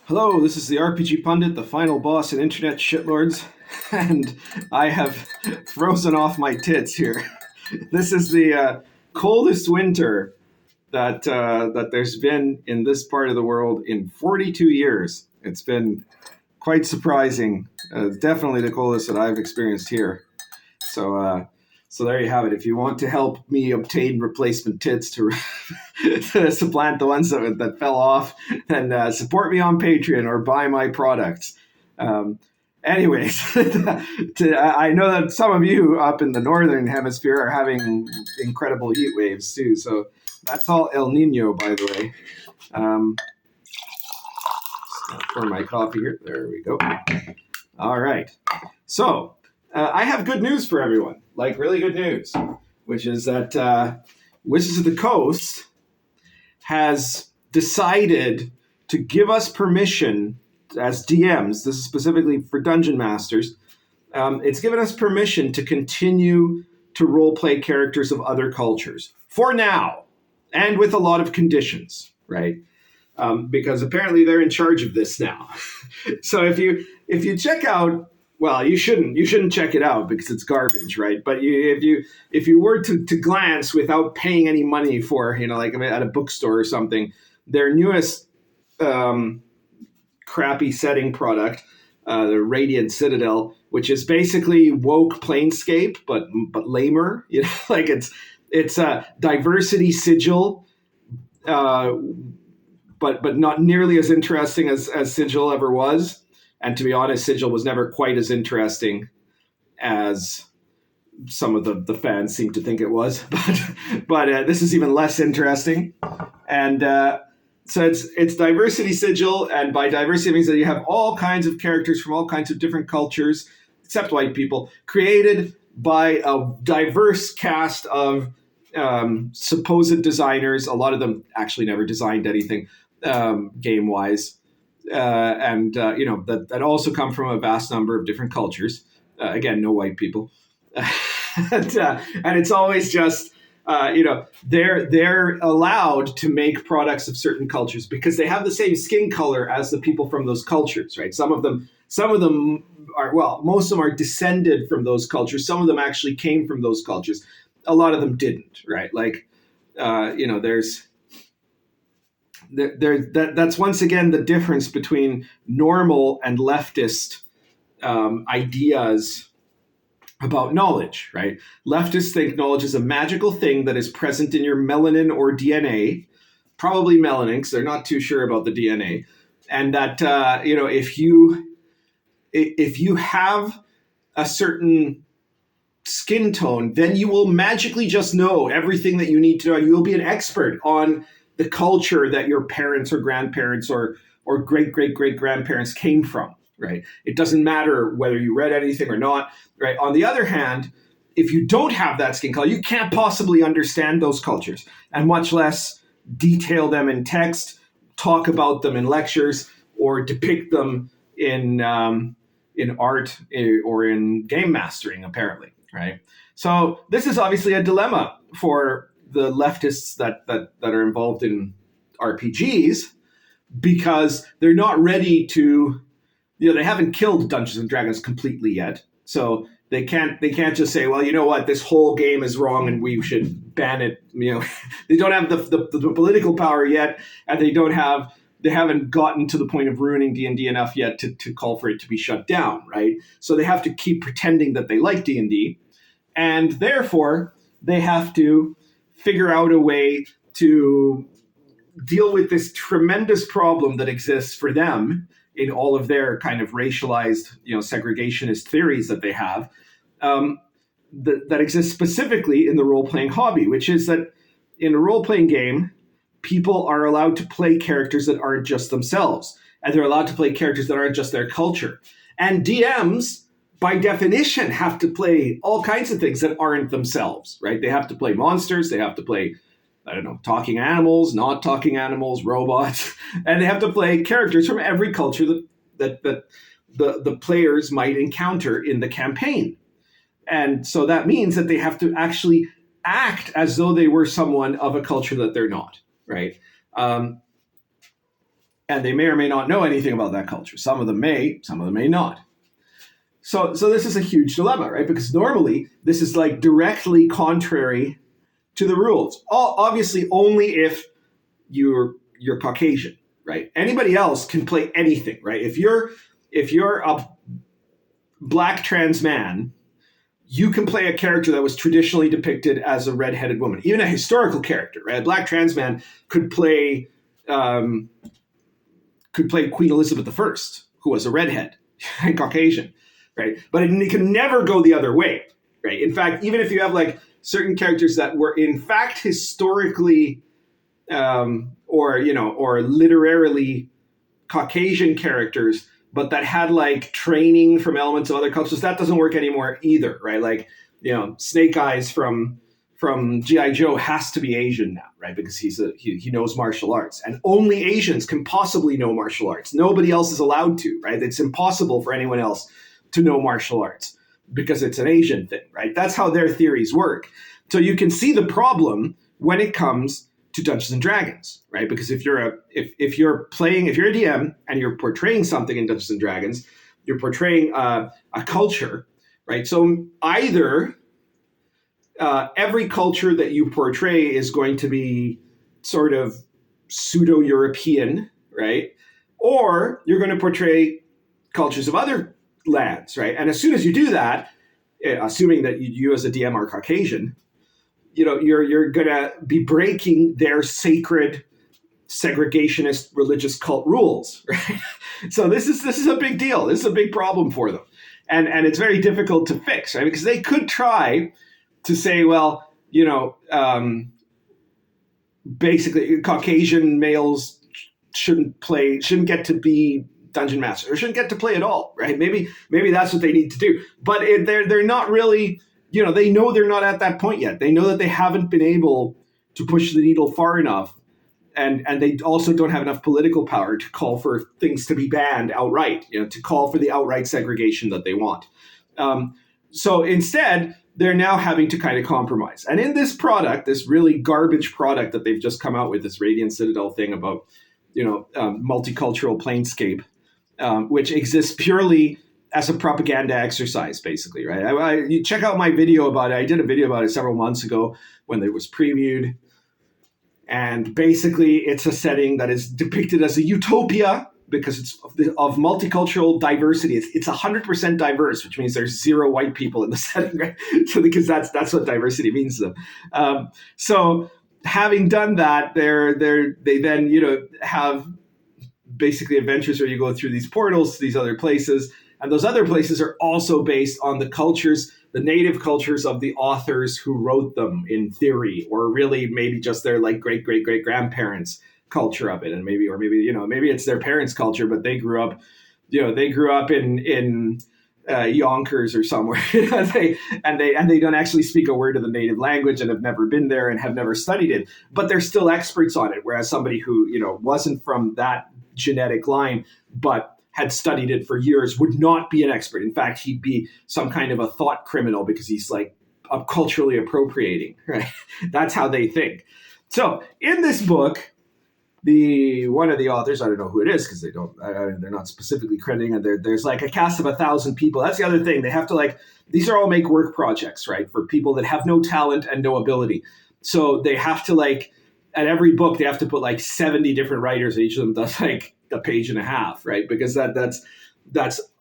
Hello, this is the RPG Pundit, the final boss in Internet Shitlords, and I have frozen off my tits here. This is the coldest winter that there's been in this part of the world in 42 years. It's been quite surprising. Definitely the coldest that I've experienced here. So there you have it. If you want to help me obtain replacement tits to supplant the ones that fell off, then support me on Patreon or buy my products. Anyways, I know that some of you up in the northern hemisphere are having incredible heat waves too. So that's all El Nino, by the way. Pour my coffee here. There we go. All right. So I have good news for everyone. Like really good news, which is that Wizards of the Coast has decided to give us permission as DMs. This is specifically for Dungeon Masters. It's given us permission to continue to roleplay characters of other cultures for now, and with a lot of conditions, right? Because apparently they're in charge of this now. So if you check out. Well, you shouldn't check it out because it's garbage, right? But if you were to glance without paying any money for, like at a bookstore or something, their newest crappy setting product, the Radiant Citadel, which is basically woke Planescape but lamer, like it's a diversity sigil, but not nearly as interesting as Sigil ever was. And to be honest, Sigil was never quite as interesting as some of the fans seem to think it was. But this is even less interesting. And so it's diversity sigil. And by diversity, it means that you have all kinds of characters from all kinds of different cultures, except white people, created by a diverse cast of supposed designers. A lot of them actually never designed anything game-wise. That also come from a vast number of different cultures. Again, no white people. And it's always just, they're allowed to make products of certain cultures because they have the same skin color as the people from those cultures, right? Some of them are, most of them are descended from those cultures. Some of them actually came from those cultures. A lot of them didn't, right? Like, that's once again the difference between normal and leftist ideas about knowledge, right? Leftists think knowledge is a magical thing that is present in your melanin or DNA, probably melanin, because they're not too sure about the DNA, and that if you have a certain skin tone, then you will magically just know everything that you need to know. You will be an expert on the culture that your parents or grandparents or great-great-great-grandparents came from, right? It doesn't matter whether you read anything or not, right? On the other hand, if you don't have that skin color, you can't possibly understand those cultures, and much less detail them in text, talk about them in lectures, or depict them in art or in game mastering, apparently, right? So this is obviously a dilemma for the leftists that are involved in RPGs, because they're not ready to, they haven't killed Dungeons and Dragons completely yet. So they can't just say, well, you know what, this whole game is wrong and we should ban it. They don't have the political power yet, and they haven't gotten to the point of ruining D&D enough yet to call for it to be shut down, right? So they have to keep pretending that they like D&D, and therefore they have to figure out a way to deal with this tremendous problem that exists for them in all of their kind of racialized, segregationist theories that they have, that exists specifically in the role-playing hobby, which is that in a role-playing game, people are allowed to play characters that aren't just themselves, and they're allowed to play characters that aren't just their culture. And DMs, by definition, have to play all kinds of things that aren't themselves, right? They have to play monsters, they have to play, talking animals, not talking animals, robots, and they have to play characters from every culture that the players might encounter in the campaign. And so that means that they have to actually act as though they were someone of a culture that they're not, right? and they may or may not know anything about that culture. Some of them may not. So this is a huge dilemma, right? Because normally this is like directly contrary to the rules. Obviously, only if you're Caucasian, right? Anybody else can play anything, right? If you're a black trans man, you can play a character that was traditionally depicted as a redheaded woman, even a historical character, right? A black trans man could play Queen Elizabeth I, who was a redhead and Caucasian, right? But it can never go the other way, right? In fact, even if you have like certain characters that were in fact historically or literarily Caucasian characters, but that had like training from elements of other cultures, that doesn't work anymore either, right? Like, Snake Eyes from G.I. Joe has to be Asian now, right? Because he knows martial arts, and only Asians can possibly know martial arts. Nobody else is allowed to, right? It's impossible for anyone else to know martial arts because it's an Asian thing, right? That's how their theories work. So you can see the problem when it comes to Dungeons and Dragons, right? Because if you're a DM and you're portraying something in Dungeons and Dragons, you're portraying a culture, right? So either every culture that you portray is going to be sort of pseudo-European, right? Or you're going to portray cultures of other lands, right? And as soon as you do that, assuming that you as a DM are Caucasian, you're going to be breaking their sacred segregationist religious cult rules, right? So this is a big deal. This is a big problem for them. And it's very difficult to fix, right? Because they could try to say, well, basically Caucasian males shouldn't get to be Dungeon Masters or shouldn't get to play at all, right? Maybe that's what they need to do. But they're not really, they know they're not at that point yet. They know that they haven't been able to push the needle far enough. And they also don't have enough political power to call for things to be banned outright, to call for the outright segregation that they want. So instead, they're now having to kind of compromise. And in this product, this really garbage product that they've just come out with, this Radiant Citadel thing about, multicultural planescape, which exists purely as a propaganda exercise, basically, right? You check out my video about it. I did a video about it several months ago when it was previewed. And basically, it's a setting that is depicted as a utopia because it's of multicultural diversity. It's 100% diverse, which means there's zero white people in the setting, right? So because that's what diversity means to them. So having done that, they then have basically adventures where you go through these portals to these other places, and those other places are also based on the cultures, the native cultures of the authors who wrote them in theory, or really maybe just their like great grandparents' culture of it, and maybe it's their parents' culture, but they grew up in Yonkers or somewhere, and they don't actually speak a word of the native language and have never been there and have never studied it, but they're still experts on it. Whereas somebody who wasn't from that genetic line but had studied it for years would not be an expert. In fact, he'd be some kind of a thought criminal because he's like culturally appropriating, right? That's how they think. So in this book, one of the authors, I don't know who it is because they're not specifically crediting, and there's like a cast of 1,000 people. That's the other thing. They have to these are all make work projects, right? For people that have no talent and no ability. So they have to at every book, they have to put 70 different writers, and each of them does a page and a half, right? Because that's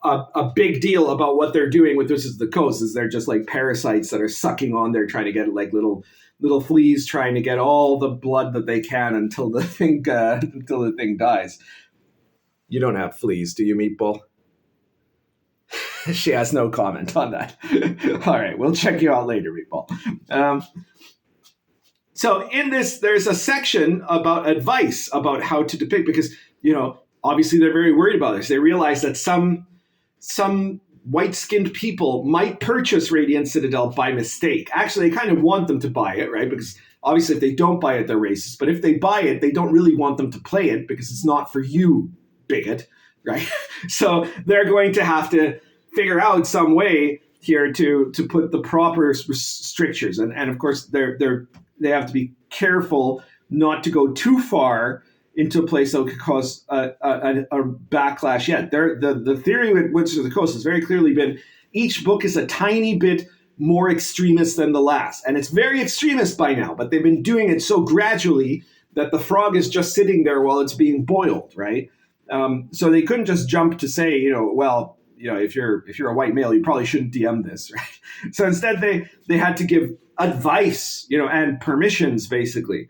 a big deal about what they're doing with Wizards of the Coast, is they're just like parasites that are sucking on there, trying to get little fleas, trying to get all the blood that they can until the thing dies. You don't have fleas, do you, Meatball? She has no comment on that. All right, we'll check you out later, Meatball. So in this, there's a section about advice about how to depict, because obviously they're very worried about this. They realize that some white-skinned people might purchase Radiant Citadel by mistake. Actually, they kind of want them to buy it, right? Because obviously if they don't buy it, they're racist. But if they buy it, they don't really want them to play it because it's not for you, bigot, right? So they're going to have to figure out some way here to put the proper strictures. And of course, they have to be careful not to go too far into a place that could cause a backlash yet. The theory with Wizards of the Coast has very clearly been each book is a tiny bit more extremist than the last. And it's very extremist by now, but they've been doing it so gradually that the frog is just sitting there while it's being boiled, right? So they couldn't just jump to say, if you're a white male, you probably shouldn't DM this, right? So instead they had to give advice, and permissions, basically.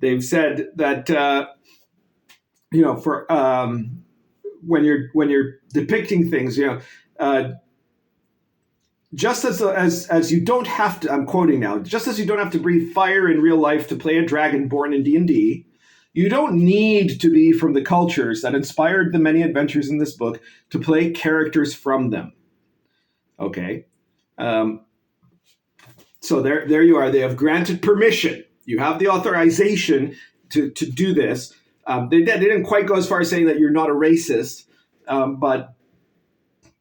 They've said that, for when you're depicting things, just as you don't have to, I'm quoting now, just as you don't have to breathe fire in real life to play a dragonborn in D&D, you don't need to be from the cultures that inspired the many adventures in this book to play characters from them. Okay. So there you are. They have granted permission. You have the authorization to do this. They didn't quite go as far as saying that you're not a racist, but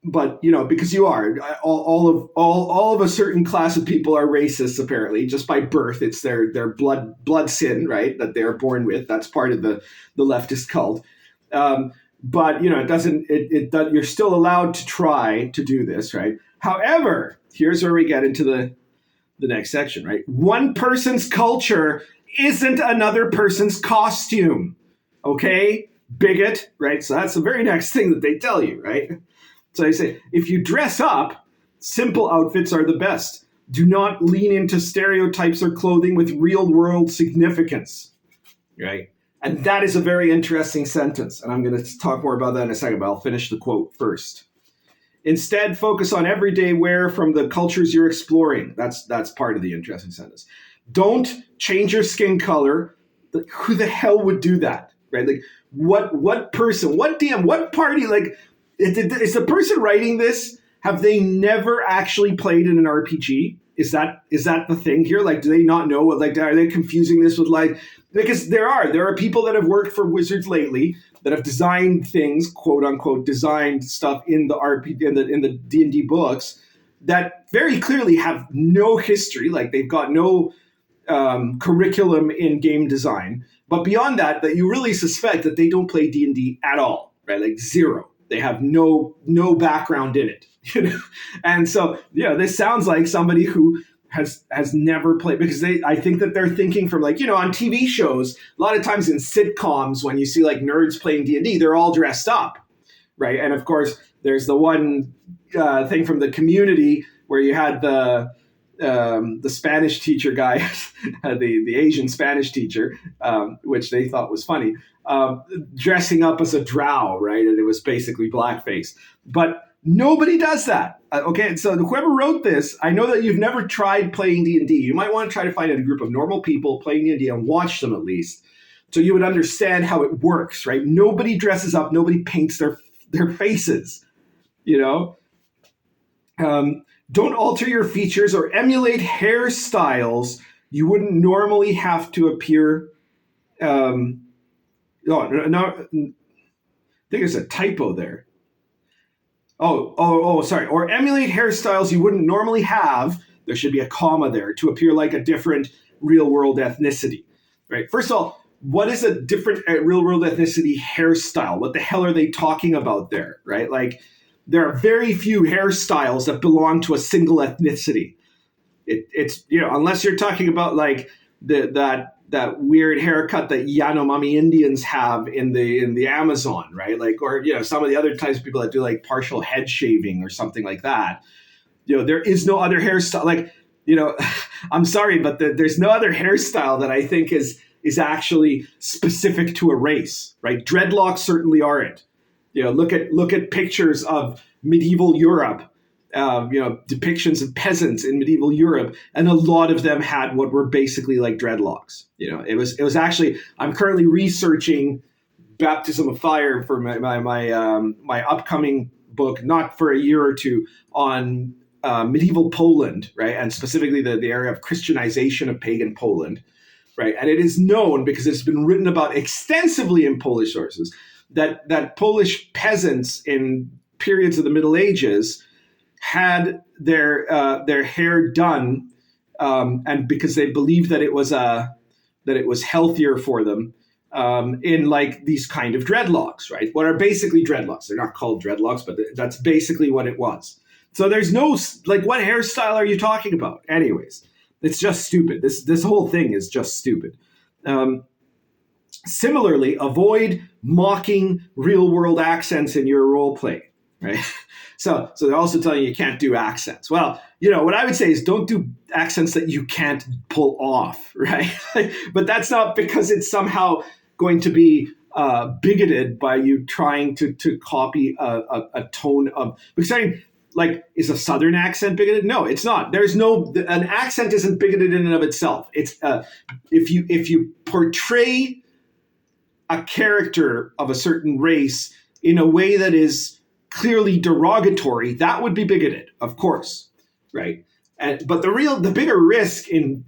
because you are, all of a certain class of people are racists. Apparently, just by birth, it's their blood sin, right? That they are born with. That's part of the leftist cult. But it doesn't. You're still allowed to try to do this, right? However, here's where we get into the next section, right? One person's culture isn't another person's costume. Okay, bigot, right? So that's the very next thing that they tell you, right? So they say, if you dress up, simple outfits are the best. Do not lean into stereotypes or clothing with real-world significance, right? And that is a very interesting sentence. And I'm going to talk more about that in a second, but I'll finish the quote first. Instead, focus on everyday wear from the cultures you're exploring. That's part of the interesting sentence. Don't change your skin color. Who the hell would do that, right? Like, what person, what DM, what party, like, is the person writing this, have they never actually played in an RPG? Is that the thing here? Like, do they not know what, like, are they confusing this with, like, because there are people that have worked for Wizards lately that have designed things, quote unquote, designed stuff in the RPG, in the D&D books that very clearly have no history. Like, they've got no curriculum in game design. But beyond that you really suspect that they don't play D&D at all, right? Like, zero. They have no background in it, And so, this sounds like somebody who has never played, because I think that they're thinking from, like, on TV shows, a lot of times in sitcoms, when you see like nerds playing D&D, they're all dressed up, right? And of course, there's the one thing from the Community where you had the Spanish teacher guy, the Asian Spanish teacher, which they thought was funny, dressing up as a drow, right? And it was basically blackface. But nobody does that. Okay, so whoever wrote this, I know that you've never tried playing D&D. You might want to try to find a group of normal people playing D&D and watch them at least, so you would understand how it works, right? Nobody dresses up. Nobody paints their faces, Don't alter your features or emulate hairstyles you wouldn't normally have to appear. No, I think there's a typo there. Sorry. Or emulate hairstyles you wouldn't normally have. There should be a comma there to appear like a different real-world ethnicity, right? First of all, what is a different real-world ethnicity hairstyle? What the hell are they talking about there, right? Like, there are very few hairstyles that belong to a single ethnicity. It's unless you're talking about like that weird haircut that Yanomami Indians have in the Amazon, right? Like, or some of the other types of people that do like partial head shaving or something like that. There is no other hairstyle. Like, I'm sorry, but there's no other hairstyle that I think is actually specific to a race, right? Dreadlocks certainly aren't. Look at pictures of medieval Europe, depictions of peasants in medieval Europe, and a lot of them had what were basically like dreadlocks. It was actually, I'm currently researching Baptism of Fire for my upcoming book, not for a year or two, on medieval Poland, right? And specifically the area of Christianization of pagan Poland, right? And it is known, because it's been written about extensively in Polish sources, that Polish peasants in periods of the Middle Ages had their hair done, and because they believed that it was healthier for them, in like these kind of dreadlocks, right? What are basically dreadlocks. They're not called dreadlocks, but that's basically what it was. So there's no, like, what hairstyle are you talking about? Anyways, it's just stupid. This whole thing is just stupid. Similarly, avoid mocking real world accents in your role play, right? So they're also telling you can't do accents. Well, what I would say is don't do accents that you can't pull off, right? But that's not because it's somehow going to be bigoted by you trying to copy a tone of. Because like, is a Southern accent bigoted? No, it's not. An accent isn't bigoted in and of itself. It's if you portray a character of a certain race in a way that is clearly derogatory, that would be bigoted, of course, right? But the bigger risk in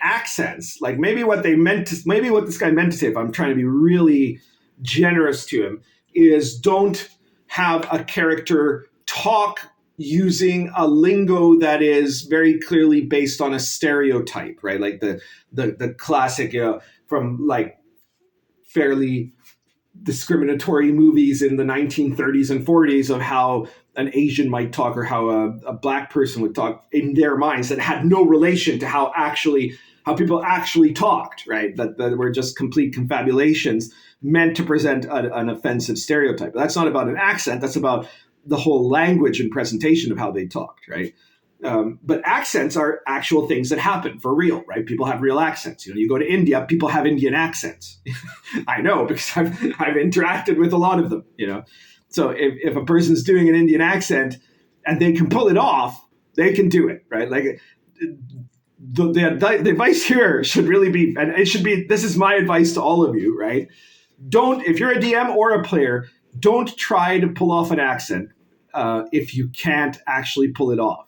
accents, like maybe what this guy meant to say, if I'm trying to be really generous to him, is don't have a character talk using a lingo that is very clearly based on a stereotype, right? Like the classic, from like fairly discriminatory movies in the 1930s and 40s of how an Asian might talk, or how a black person would talk in their minds, that had no relation to how people actually talked, right? That were just complete confabulations meant to present an offensive stereotype. But that's not about an accent. That's about the whole language and presentation of how they talked, right? But accents are actual things that happen for real, right? People have real accents. You go to India, people have Indian accents. I know, because I've interacted with a lot of them, So if a person's doing an Indian accent and they can pull it off, they can do it, right? Like the advice here should really be, and it should be, this is my advice to all of you, right? If you're a DM or a player, don't try to pull off an accent if you can't actually pull it off.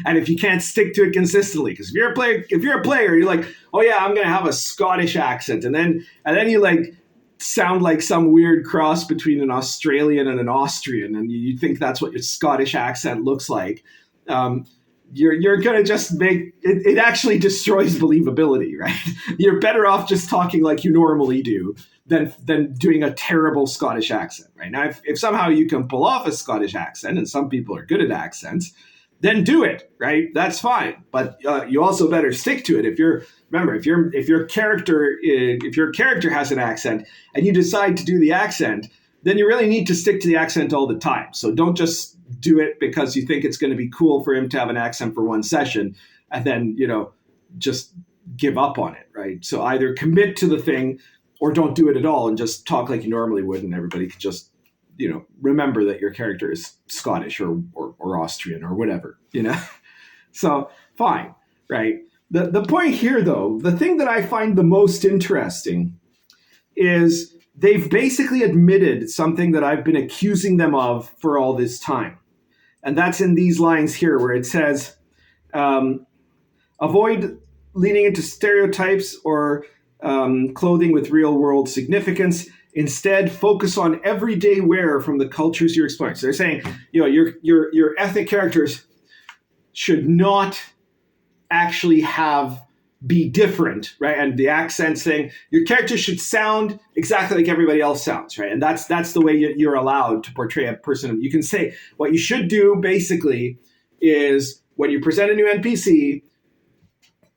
And if you can't stick to it consistently, because if you're a player, you're like, oh yeah, I'm gonna have a Scottish accent, and then you like sound like some weird cross between an Australian and an Austrian, and you think that's what your Scottish accent looks like. You're gonna just make it actually destroys believability, right? You're better off just talking like you normally do than doing a terrible Scottish accent, right? Now, if somehow you can pull off a Scottish accent, and some people are good at accents, then do it, right? That's fine. But you also better stick to it. If your character has an accent and you decide to do the accent, then you really need to stick to the accent all the time. So don't just do it because you think it's going to be cool for him to have an accent for one session and then, just give up on it, right? So either commit to the thing or don't do it at all and just talk like you normally would, and everybody could just remember that your character is Scottish or Austrian or whatever, So fine, right? The point here, though, the thing that I find the most interesting is they've basically admitted something that I've been accusing them of for all this time. And that's in these lines here where it says, avoid leaning into stereotypes or clothing with real world significance. Instead, focus on everyday wear from the cultures you're exploring. So they're saying, your ethnic characters should not actually be different, right? And the accent saying your character should sound exactly like everybody else sounds, right? And that's the way you're allowed to portray a person. You can say what you should do basically is when you present a new NPC,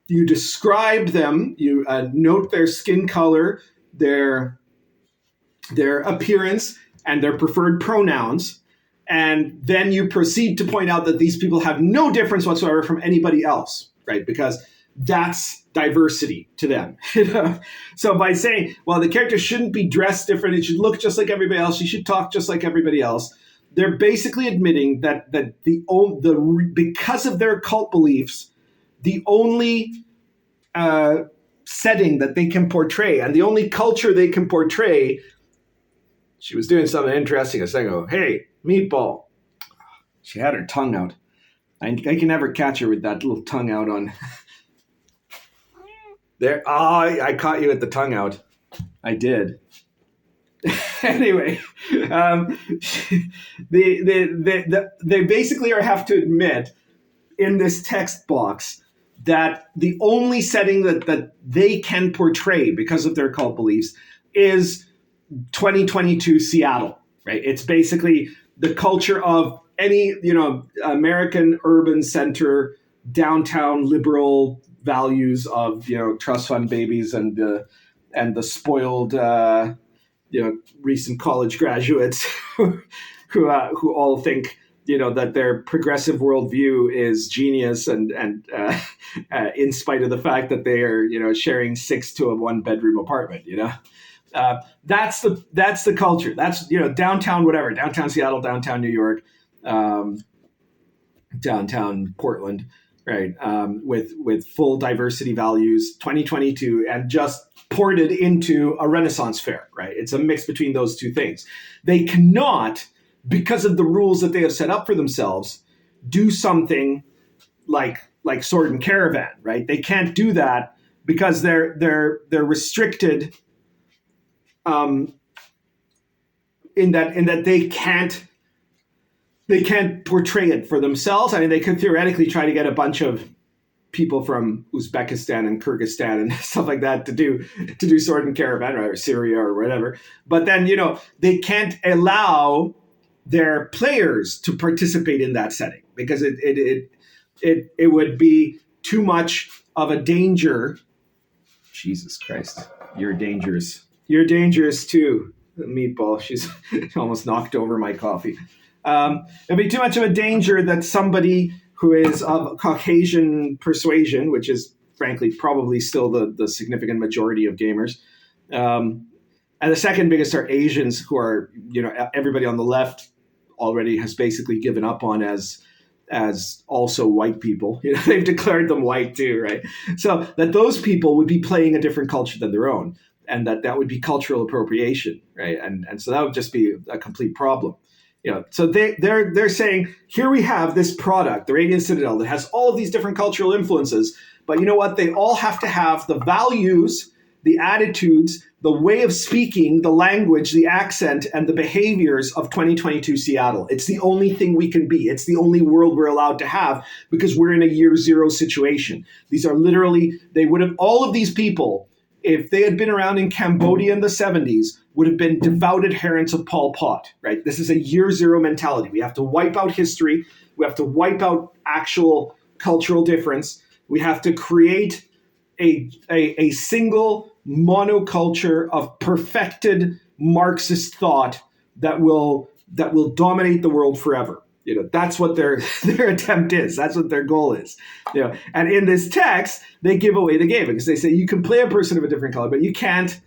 you describe them, you note their skin color, their appearance, and their preferred pronouns. And then you proceed to point out that these people have no difference whatsoever from anybody else, right? Because that's diversity to them. So by saying, well, the character shouldn't be dressed different, it should look just like everybody else, you should talk just like everybody else, they're basically admitting that because of their cult beliefs, the only setting that they can portray and the only culture they can portray. She was doing something interesting a second ago. Hey, Meatball. She had her tongue out. I can never catch her with that little tongue out on. There. Oh, I caught you at the tongue out. I did. Anyway, they basically have to admit in this text box that the only setting that they can portray because of their cult beliefs is 2022 Seattle, right? It's basically the culture of any, American urban center, downtown liberal values of, trust fund babies and the spoiled, recent college graduates who all think, that their progressive worldview is genius and in spite of the fact that they are, sharing 6 to a 1-bedroom apartment, that's the culture. That's, downtown, whatever, downtown Seattle, downtown New York, downtown Portland, right? With full diversity values, 2022, and just ported into a Renaissance fair, right? It's a mix between those two things. They cannot, because of the rules that they have set up for themselves, do something like Sword and Caravan, right? They can't do that because they're restricted in that they can't portray it for themselves. I mean, they could theoretically try to get a bunch of people from Uzbekistan and Kyrgyzstan and stuff like that to do Sword and Caravan, or Syria or whatever. But then, they can't allow their players to participate in that setting because it would be too much of a danger. Jesus Christ, you're dangerous. You're dangerous too, Meatball. She's almost knocked over my coffee. It'd be too much of a danger that somebody who is of Caucasian persuasion, which is frankly probably still the significant majority of gamers, and the second biggest are Asians, who are, everybody on the left already has basically given up on as also white people. They've declared them white too, right? So that those people would be playing a different culture than their own, and that would be cultural appropriation, right? And so that would just be a complete problem. So they're saying, here we have this product, the Radiant Citadel, that has all of these different cultural influences, but you know what? They all have to have the values, the attitudes, the way of speaking, the language, the accent, and the behaviors of 2022 Seattle. It's the only thing we can be. It's the only world we're allowed to have because we're in a year zero situation. These are literally, all of these people, if they had been around in Cambodia in the 70s, would have been devout adherents of Pol Pot, right? This is a year zero mentality. We have to wipe out history. We have to wipe out actual cultural difference. We have to create a single monoculture of perfected Marxist thought that will dominate the world forever. That's what their attempt is. That's what their goal is. And in this text, they give away the game because they say you can play a person of a different color, but you can't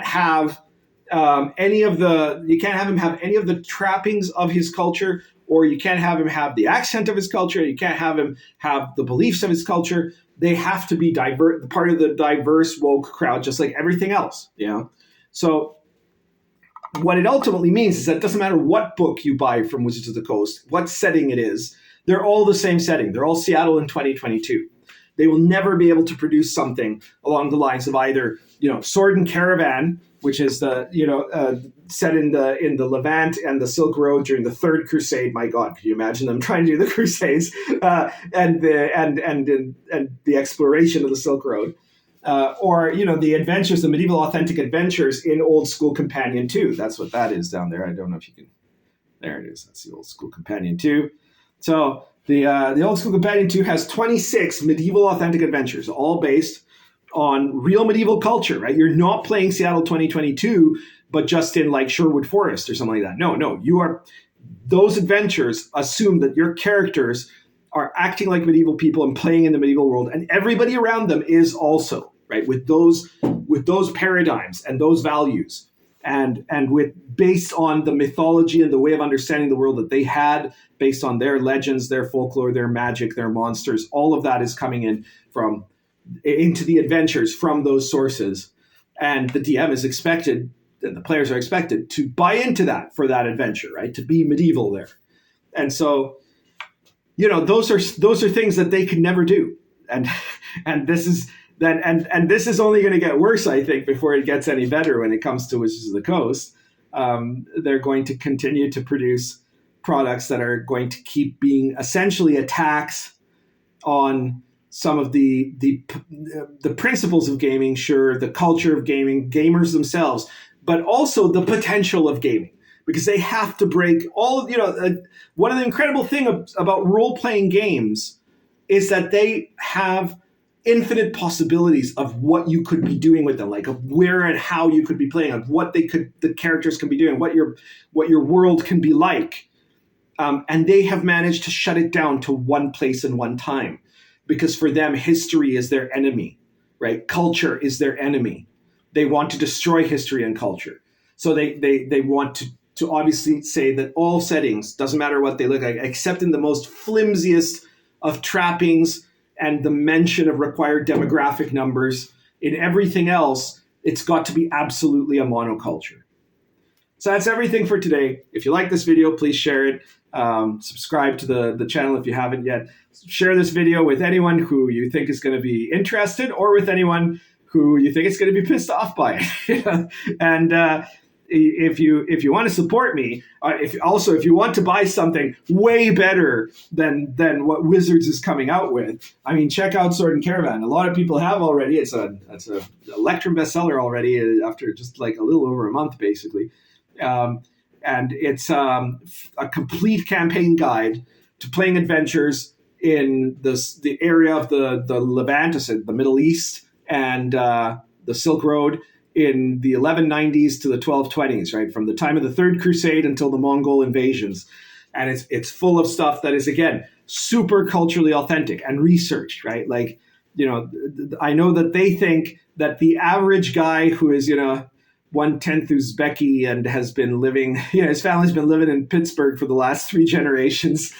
have him have any of the trappings of his culture, or you can't have him have the accent of his culture. You can't have him have the beliefs of his culture. They have to be part of the diverse woke crowd, just like everything else. So what it ultimately means is that it doesn't matter what book you buy from Wizards of the Coast, what setting it is, they're all the same setting. They're all Seattle in 2022. They will never be able to produce something along the lines of either, Sword and Caravan, which is the, set in the Levant and the Silk Road during the Third Crusade. My God, could you imagine them trying to do the Crusades and the exploration of the Silk Road? Or the adventures, the medieval authentic adventures in Old School Companion 2. That's what that is down there. I don't know if you can. There it is. That's the Old School Companion 2. So the Old School Companion 2 has 26 medieval authentic adventures, all based on real medieval culture, right? You're not playing Seattle 2022, but just in like Sherwood Forest or something like that. No, you are. Those adventures assume that your characters are acting like medieval people and playing in the medieval world, and everybody around them is also, right, with those paradigms and those values, and with based on the mythology and the way of understanding the world that they had, based on their legends, their folklore, their magic, their monsters. All of that is coming into the adventures from those sources, and the DM is expected, and the players are expected to buy into that for that adventure, right? To be medieval there, and so. Those are things that they could never do, and this is that, and this is only going to get worse, I think, before it gets any better when it comes to Wizards of the Coast. They're going to continue to produce products that are going to keep being essentially attacks on some of the principles of gaming, sure, the culture of gaming, gamers themselves, but also the potential of gaming, because they have to break all of, one of the incredible things about role-playing games is that they have infinite possibilities of what you could be doing with them, like of where and how you could be playing, of what the characters can be doing, what your world can be like. And they have managed to shut it down to one place and one time, because for them, history is their enemy, right? Culture is their enemy. They want to destroy history and culture. So they want to obviously say that all settings, doesn't matter what they look like, except in the most flimsiest of trappings and the mention of required demographic numbers, in everything else, it's got to be absolutely a monoculture. So that's everything for today. If you like this video, please share it. Subscribe to the channel if you haven't yet. Share this video with anyone who you think is going to be interested, or with anyone who you think is going to be pissed off by it. And if you want to support me, if you want to buy something way better than what Wizards is coming out with, I mean, check out Sword and Caravan. A lot of people have already. It's a Electrum Bestseller already after just like a little over a month, basically. And it's a complete campaign guide to playing adventures in the area of the Levant, the Middle East, and the Silk Road in the 1190s to the 1220s, right? From the time of the Third Crusade until the Mongol invasions. And it's full of stuff that is, again, super culturally authentic and researched, right? Like, I know that they think that the average guy who is, 1/10 Uzbeki and has been living, his family's been living in Pittsburgh for the last 3 generations,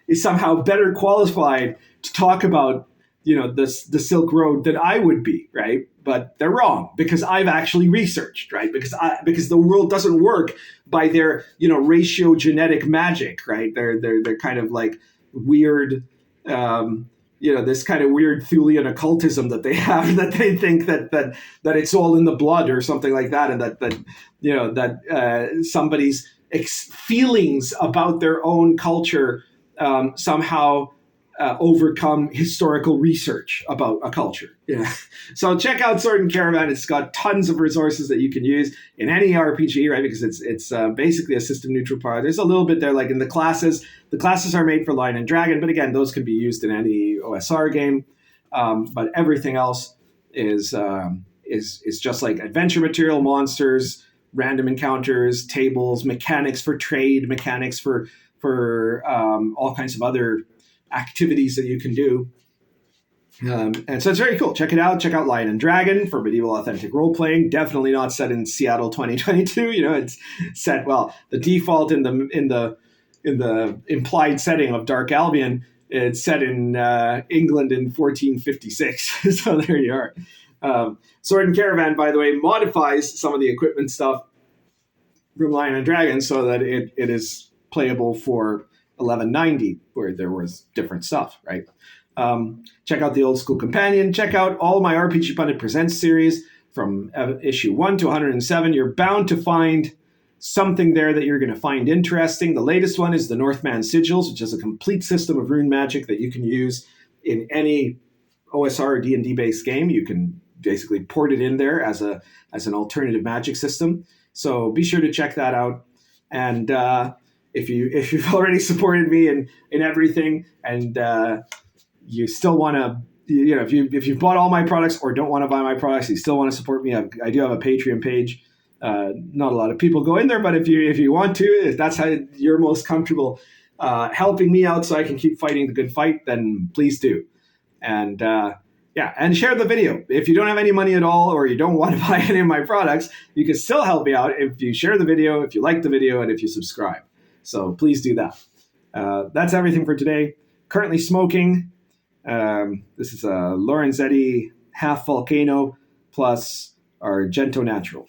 is somehow better qualified to talk about, the Silk Road than I would be, right? But they're wrong, because I've actually researched, right? Because the world doesn't work by their, ratio genetic magic, right? They're kind of like weird, this kind of weird Thulean occultism that they have, that they think that it's all in the blood or something like that, and that somebody's feelings about their own culture somehow overcome historical research about a culture. Yeah. So check out Sword and Caravan. It's got tons of resources that you can use in any RPG, right? Because it's basically a system neutral part. There's a little bit there, like in the classes. The classes are made for Lion and Dragon, but again, those could be used in any OSR game. But everything else is just like adventure material, monsters, random encounters, tables, mechanics for trade, mechanics for all kinds of other activities that you can do. And so it's very cool. Check it out. Check out Lion and Dragon for medieval authentic role-playing. Definitely not set in Seattle 2022. It's set, well, the default in the implied setting of Dark Albion, it's set in England in 1456. So there you are. Sword and Caravan, by the way, modifies some of the equipment stuff from Lion and Dragon so that it is playable for 1190, where there was different stuff, right? Check out the Old School Companion. Check out all my RPG Pundit Presents series from issue 1 to 107. You're bound to find something there that you're going to find interesting. The latest one is the Northman Sigils, which is a complete system of rune magic that you can use in any OSR or D&D based game. You can basically port it in there as an alternative magic system. So be sure to check that out. And if you've already supported me in everything, and you still want to, if you've bought all my products or don't want to buy my products, you still want to support me, I do have a Patreon page. Not a lot of people go in there, but if you want to, if that's how you're most comfortable helping me out so I can keep fighting the good fight, then please do. And and share the video. If you don't have any money at all, or you don't want to buy any of my products, you can still help me out if you share the video, if you like the video, and if you subscribe. So please do that. That's everything for today. Currently smoking. This is a Lorenzetti half volcano plus Argento natural.